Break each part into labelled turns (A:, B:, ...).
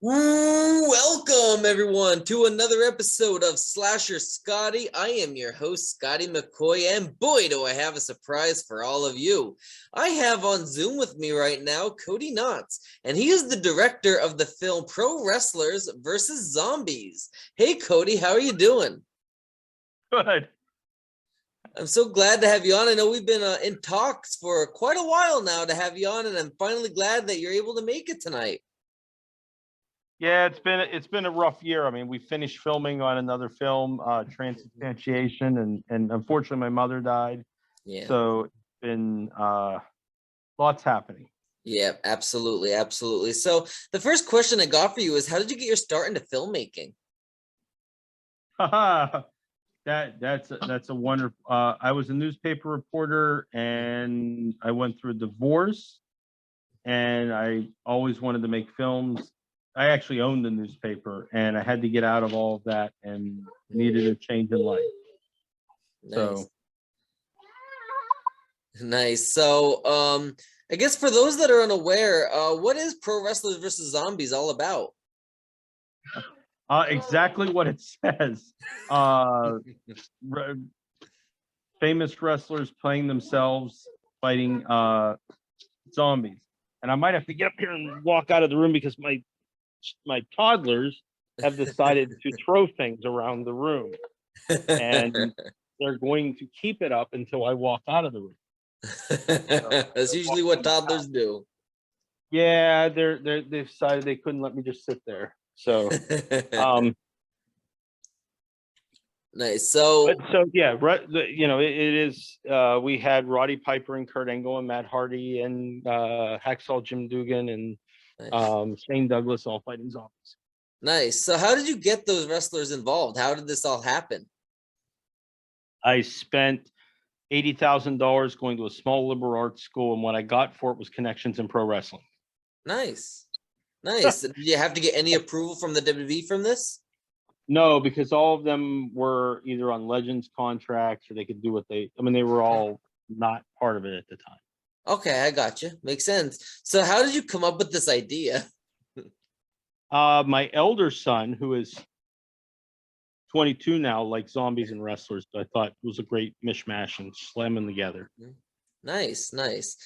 A: Welcome everyone to another episode of Slasher Scotty. I am your host, Scotty McCoy, and boy, do I have a surprise for all of you. I have on Zoom with me right now Cody Knotts, and he is the director of the film Pro Wrestlers versus Zombies. Hey Cody, how are you doing?
B: Good.
A: I'm so glad to have you on. I know we've been in talks for quite a while now to have you on, and I'm finally glad that you're able to make it tonight.
B: Yeah, it's been a rough year. I mean, we finished filming on another film, Transsubstantiation, and unfortunately my mother died.
A: Yeah.
B: So it's been lots happening.
A: Yeah, absolutely, absolutely. So the first question I got for you is, how did you get your start into filmmaking?
B: That's a wonderful. I was a newspaper reporter, and I went through a divorce, and I always wanted to make films. I actually owned the newspaper, and I had to get out of all of that and needed a change in life.
A: Nice.
B: So
A: Nice. So, I guess for those that are unaware, what is Pro Wrestlers versus Zombies all about?
B: Exactly what it says. Famous wrestlers playing themselves, fighting zombies. And I might have to get up here and walk out of the room because my toddlers have decided to throw things around the room, and they're going to keep it up until I walk out of the room.
A: That's usually what toddlers do.
B: Yeah, they decided they couldn't let me just sit there. So
A: nice. So
B: yeah, it is. We had Roddy Piper and Kurt Angle and Matt Hardy and Hacksaw Jim Duggan and
A: nice.
B: Shane Douglas all fighting zombies.
A: Nice. So how did you get those wrestlers involved? How did this all happen?
B: I spent $80,000 going to a small liberal arts school, and what I got for it was connections in pro wrestling.
A: Nice. Nice. Did you have to get any approval from the WWE from this?
B: No, because all of them were either on Legends contracts or they could do what they were all not part of it at the time.
A: Okay, I got you. Makes sense. So how did you come up with this idea?
B: My elder son, who is 22 now, likes zombies and wrestlers. So I thought it was a great mishmash and slam them together.
A: Nice, nice.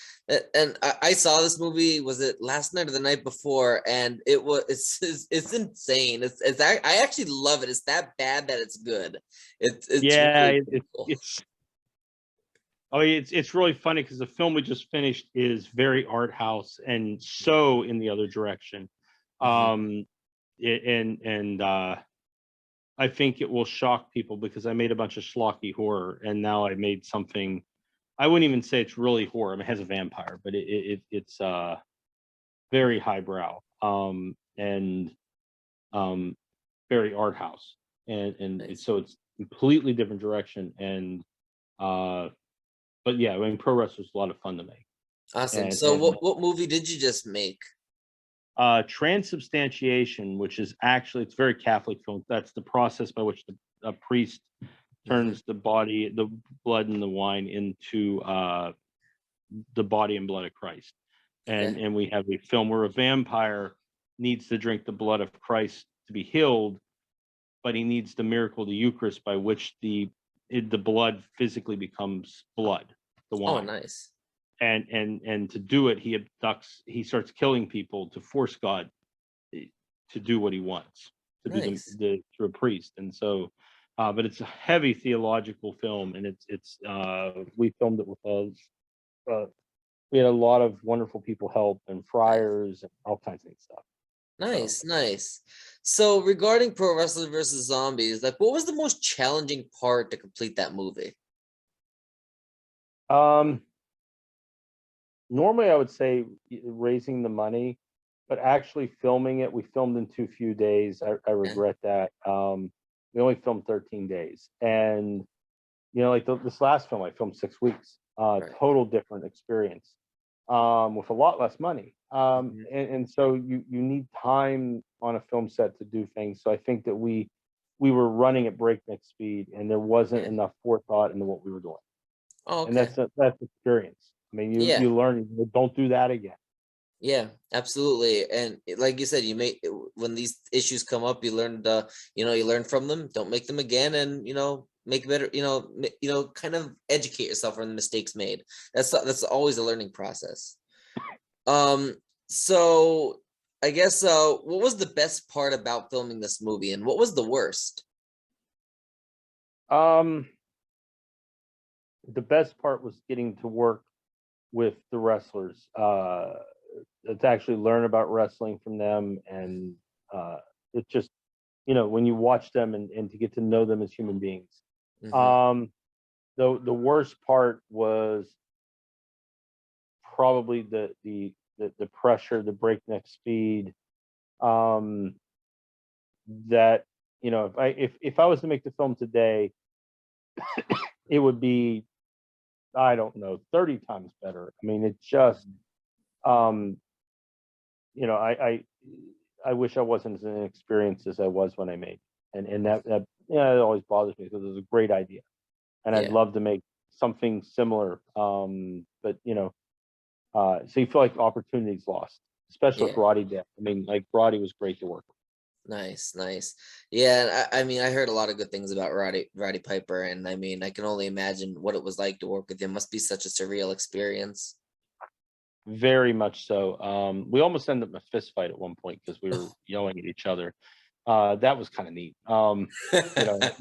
A: And I saw this movie, was it last night or the night before? And it's insane. I actually love it. It's that bad that it's good. It's
B: yeah,
A: really cool.
B: It's really funny because the film we just finished is very art house and so in the other direction. I think it will shock people because I made a bunch of schlocky horror, and now I made something. I wouldn't even say it's really horror. I mean, it has a vampire, but it's very highbrow and very art house, and
A: Nice.
B: so it's completely different direction. And but yeah, I mean, pro wrestler's a lot of fun to make.
A: Awesome. So what movie did you just make?
B: Transubstantiation, which is actually, it's very Catholic film. That's the process by which a priest turns the blood and the wine into the body and blood of Christ. And we have a film where a vampire needs to drink the blood of Christ to be healed, but he needs the miracle of the Eucharist by which the blood physically becomes blood, the wine.
A: Oh, nice.
B: And to do it, he starts killing people to force God to do what he wants, to
A: nice.
B: do through a priest. And so but it's a heavy theological film, and it's we filmed it with we had a lot of wonderful people help, and friars and all kinds of stuff.
A: Nice, nice. So regarding Pro Wrestlers versus Zombies, like what was the most challenging part to complete that movie?
B: Normally I would say raising the money, but actually filming it, we filmed in too few days. I regret that. We only filmed 13 days, and like this last film, I filmed 6 weeks. Total different experience, with a lot less money. And so you need time on a film set to do things. So I think that we were running at breakneck speed, and there wasn't enough forethought into what we were doing.
A: Oh, okay.
B: And that's experience. I mean, you learn, don't do that again.
A: Yeah, absolutely. And like you said, when these issues come up, you learn to, you learn from them. Don't make them again, and make better. Kind of educate yourself from the mistakes made. That's always a learning process. Um, so I guess what was the best part about filming this movie, and what was the worst?
B: Um, the best part was getting to work with the wrestlers, to actually learn about wrestling from them, and it just, when you watch them, and to get to know them as human beings.
A: Hmm.
B: Um, the worst part was probably the pressure, the breakneck speed. Um, that, if I was to make the film today, it would be, I don't know, 30 times better. I mean, it's just, um, you know, I wish I wasn't as inexperienced as I was when I made it. And that it always bothers me because it was a great idea, and I'd
A: Yeah,
B: love to make something similar. But so you feel like opportunities lost, especially with
A: yeah.
B: Roddy did. I mean, like, Roddy was great to work with.
A: Nice, nice. Yeah, and I mean, I heard a lot of good things about Roddy Piper, and I mean, I can only imagine what it was like to work with him. Must be such a surreal experience.
B: Very much so. We almost ended up in a fist fight at one point because we were yelling at each other. That was kind of neat. You know,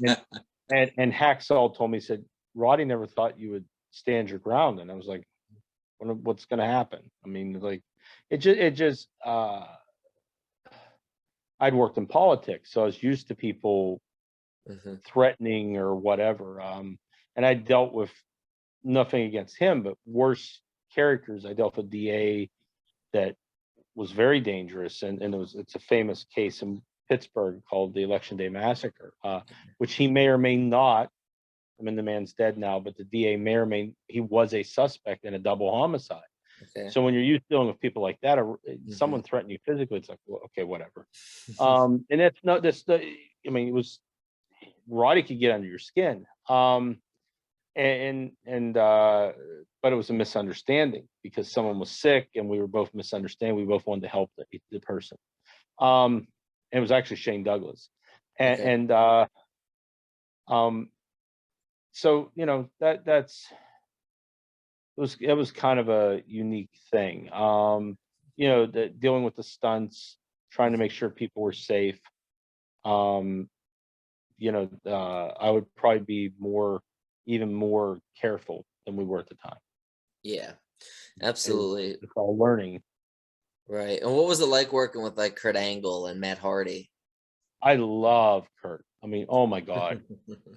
B: and Hacksaw told me, he said, Roddy never thought you would stand your ground, and I was like, what's going to happen? I mean, like, it just. I'd worked in politics, so I was used to people
A: Hmm.
B: threatening or whatever. And I dealt with, nothing against him, but worse characters. I dealt with a DA that was very dangerous, and it's a famous case in Pittsburgh called the Election Day Massacre, which he may or may not. I mean, the man's dead now, but the DA may or may he was a suspect in a double homicide.
A: Okay.
B: So when you're used to dealing with people like that, or
A: Hmm.
B: someone threatening you physically, it's like, well, okay, whatever. And that's not that's the. I mean, it was, Roddy could get under your skin. And but it was a misunderstanding because someone was sick and we were both misunderstanding. We both wanted to help the person. And it was actually Shane Douglas. And,
A: Okay.
B: and um, so, that's it was kind of a unique thing. Dealing with the stunts, trying to make sure people were safe. Um, I would probably be even more careful than we were at the time.
A: Yeah,
B: Is
A: absolutely.
B: it's all learning.
A: Right. And what was it like working with like Kurt Angle and Matt Hardy?
B: I love Kurt. I mean, oh my God.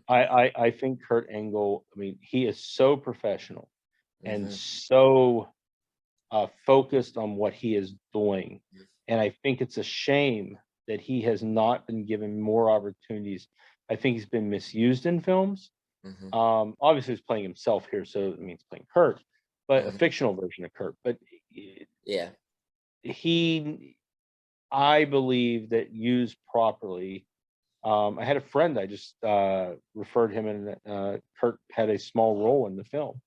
B: I think Kurt Angle, I mean, he is so professional and
A: Hmm.
B: so focused on what he is doing. And I think it's a shame that he has not been given more opportunities. I think he's been misused in films.
A: Hmm.
B: Obviously, he's playing himself here, so it means playing Kurt, but a
A: Hmm.
B: fictional version of Kurt. But
A: Yeah.
B: he, I believe that used properly. I had a friend I just referred him in. Kurt had a small role in the film,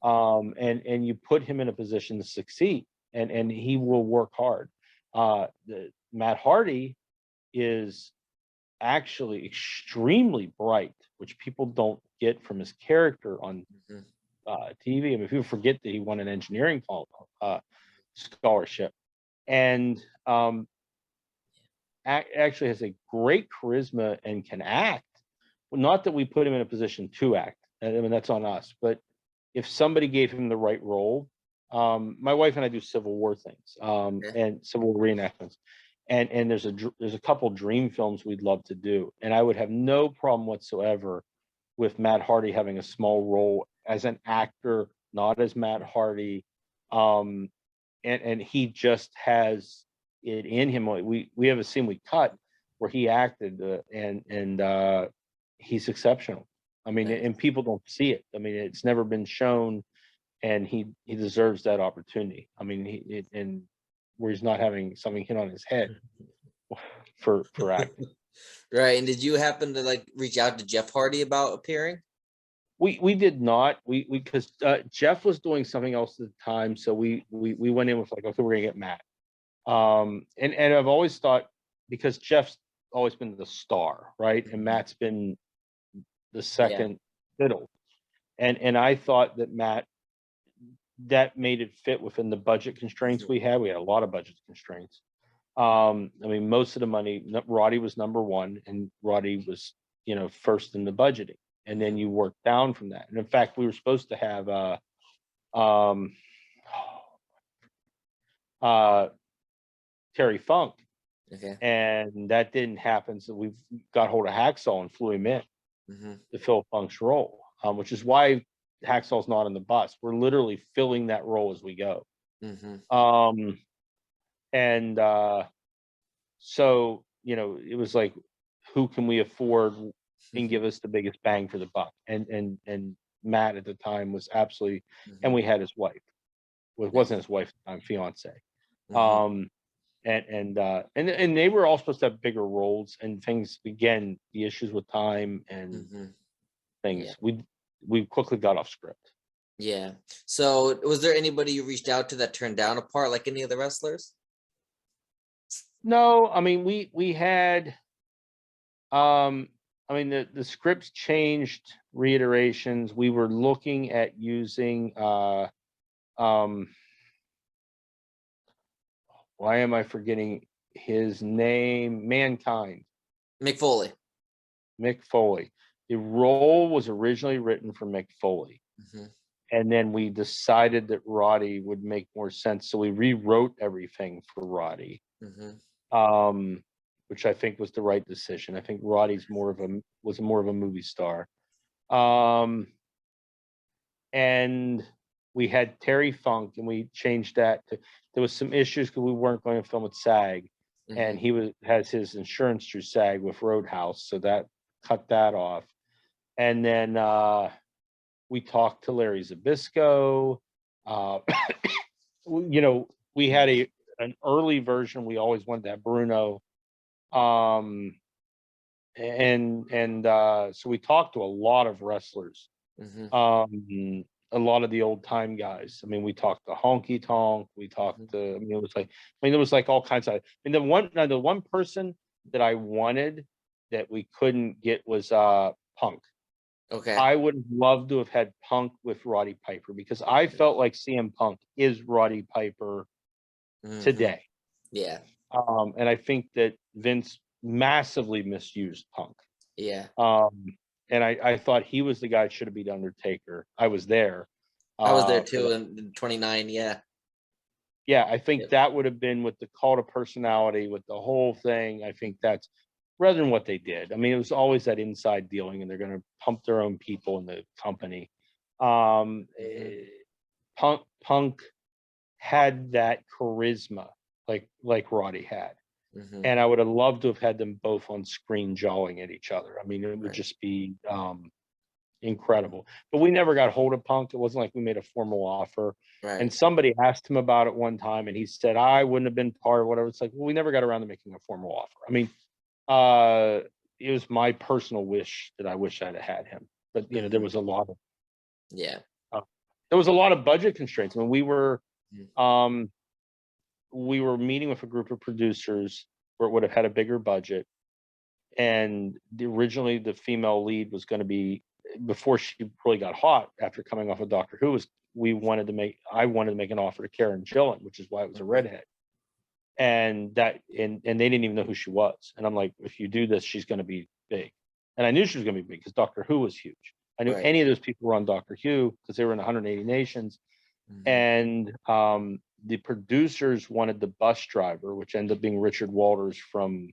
A: Hmm.
B: and you put him in a position to succeed, and he will work hard. Matt Hardy is actually extremely bright, which people don't get from his character on
A: Hmm.
B: TV. I mean, people forget that he won an engineering scholarship, and actually has a great charisma and can act. Well, not that we put him in a position to act. I mean, that's on us. But if somebody gave him the right role, my wife and I do Civil War things,
A: Yeah.
B: and Civil War reenactments, and there's a couple dream films we'd love to do, and I would have no problem whatsoever with Matt Hardy having a small role as an actor, not as Matt Hardy. Um, and he just has it in him. We have a scene we cut where he acted, and he's exceptional. I mean,
A: Nice.
B: and people don't see it. I mean, it's never been shown, and he deserves that opportunity. I mean, and where he's not having something hit on his head for acting.
A: Right. And did you happen to like reach out to Jeff Hardy about appearing?
B: We did not. We because Jeff was doing something else at the time, so we went in with like, okay, we're gonna get Matt. And I've always thought, because Jeff's always been the star, right, and Matt's been the second fiddle, and I thought that Matt, that made it fit within the budget constraints we had. We had a lot of budget constraints. I mean, most of the money, Roddy was number one, and Roddy was, first in the budgeting, and then you work down from that. And in fact, we were supposed to have um, Terry Funk,
A: Okay.
B: and that didn't happen. So we got hold of Hacksaw and flew him in to fill Funk's role, which is why Hacksaw's not on the bus. We're literally filling that role as we go. And so, it was like, who can we afford and give us the biggest bang for the buck? And Matt at the time was absolutely, and we had his wife. Well, it wasn't his wife at the time, fiance. And they were all supposed to have bigger roles and things. Again, the issues with time and things. We quickly got off script.
A: Yeah. So was there anybody you reached out to that turned down a part like any of the wrestlers?
B: No, I mean, we had, I mean, the scripts changed, reiterations. We were looking at using, why am I forgetting his name? Mankind.
A: Mick Foley.
B: Mick Foley. The role was originally written for Mick Foley. And then we decided that Roddy would make more sense. So we rewrote everything for Roddy. Which I think was the right decision. I think Roddy's was more of a movie star. And we had Terry Funk, and we changed that to, there was some issues because we weren't going to film at SAG, and he has his insurance through SAG with Roadhouse, so that cut that off. And then we talked to Larry Zbyszko. We had an early version. We always wanted to have Bruno. So we talked to a lot of wrestlers, a lot of the old time guys. I mean, we talked to Honky Tonk. We talked to, I mean, there was like all kinds of. I mean, the one person that I wanted that we couldn't get was Punk.
A: Okay.
B: I would have loved to have had Punk with Roddy Piper, because I felt like CM Punk is Roddy Piper today.
A: Yeah.
B: And I think that Vince massively misused Punk.
A: Yeah.
B: And I thought he was the guy that should have beat Undertaker. I was there.
A: I was there too in 29. Yeah.
B: Yeah, I think that would have been with the cult of personality, with the whole thing. I think that's rather than what they did. I mean, it was always that inside dealing, and they're going to pump their own people in the company. Punk had that charisma like Roddy had. And I would have loved to have had them both on screen jawing at each other. I mean, it would just be incredible. But we never got hold of Punk. It wasn't like we made a formal offer. And somebody asked him about it one time, and he said, I wouldn't have been part of whatever. It's like, well, we never got around to making a formal offer. I mean, it was my personal wish that I wish I'd have had him. But, there was a lot of there was a lot of budget constraints. I mean, we were meeting with a group of producers where it would have had a bigger budget. And originally the female lead was going to be, before she really got hot after coming off of Doctor Who, I wanted to make an offer to Karen Gillan, which is why it was a redhead. And they didn't even know who she was. And I'm like, if you do this, she's going to be big. And I knew she was going to be big because Doctor Who was huge. I knew any of those people were on Doctor Who because they were in 180 nations. And the producers wanted the bus driver, which ended up being Richard Walters from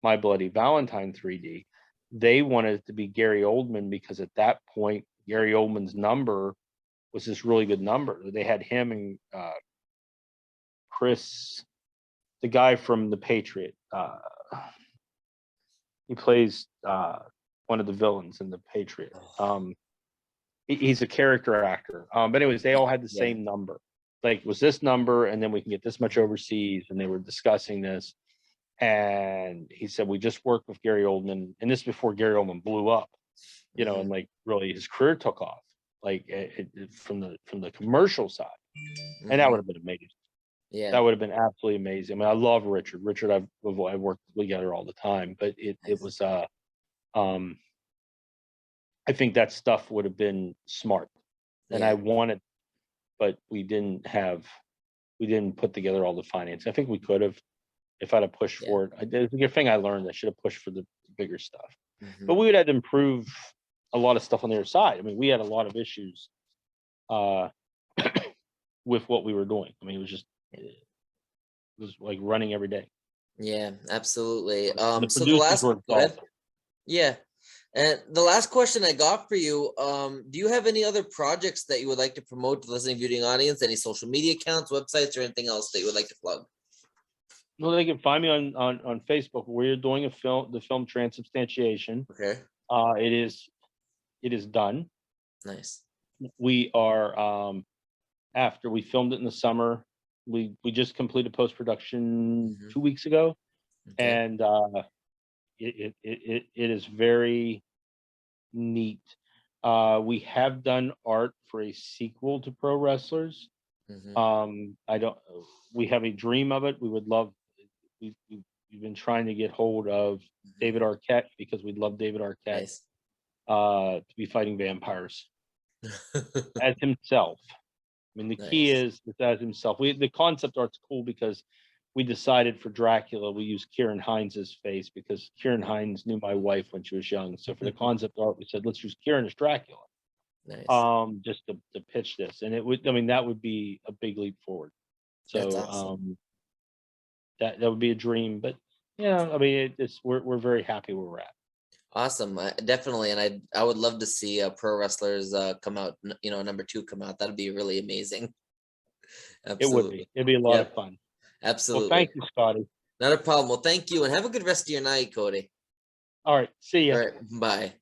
B: My Bloody Valentine 3D. They wanted it to be Gary Oldman because at that point, Gary Oldman's number was this really good number. They had him and Chris, the guy from The Patriot. He plays one of the villains in The Patriot. He's a character actor. But anyways, they all had the same number. Like, it was this number, and then we can get this much overseas. And they were discussing this. And he said, we just worked with Gary Oldman. And this before Gary Oldman blew up. you know, and like really his career took off, like from the commercial side, and that would have been amazing.
A: Yeah.
B: That would have been absolutely amazing. I mean, I love Richard. Richard, I've worked together all the time, but it was I think that stuff would have been smart, and I wanted, but we didn't put together all the finance. I think we could have, if I'd have pushed for it. It's a thing I learned. I should have pushed for the bigger stuff, but we would have to improve a lot of stuff on the other side. I mean, we had a lot of issues with what we were doing. I mean, it was like running every day.
A: Yeah, absolutely.
B: The
A: So the last,
B: were
A: go ahead. Yeah. And the last question I got for you, do you have any other projects that you would like to promote to the listening viewing audience? Any social media accounts, websites, or anything else that you would like to plug?
B: Well, they can find me on Facebook. We're doing the film Transsubstantiation.
A: Okay.
B: It is done.
A: Nice. We
B: are after we filmed it in the summer, we just completed post-production 2 weeks ago, and it is very neat. We have done art for a sequel to Pro Wrestlers. We have a dream of it. We would love, we've been trying to get hold of David Arquette, because we'd love David Arquette to be fighting vampires as himself. I mean, the key is as himself. The concept art's cool because we decided for Dracula we used Kieran Hines' face, because Kieran Hines knew my wife when she was young. So for the concept art, we said let's use Kieran as Dracula.
A: Nice.
B: Just to pitch this, and it would. I mean, that would be a big leap forward. So
A: that's awesome.
B: That would be a dream. But yeah, I mean, we're very happy where we're at.
A: Awesome, definitely, and I would love to see Pro Wrestlers come out. You know, number 2 come out. That'd be really amazing. Absolutely.
B: It would be. It'd be a lot of fun.
A: Absolutely.
B: Well, thank you, Scotty.
A: Not a problem. Well, thank you, and have a good rest of your night, Cody.
B: All right. See you.
A: All right. Bye.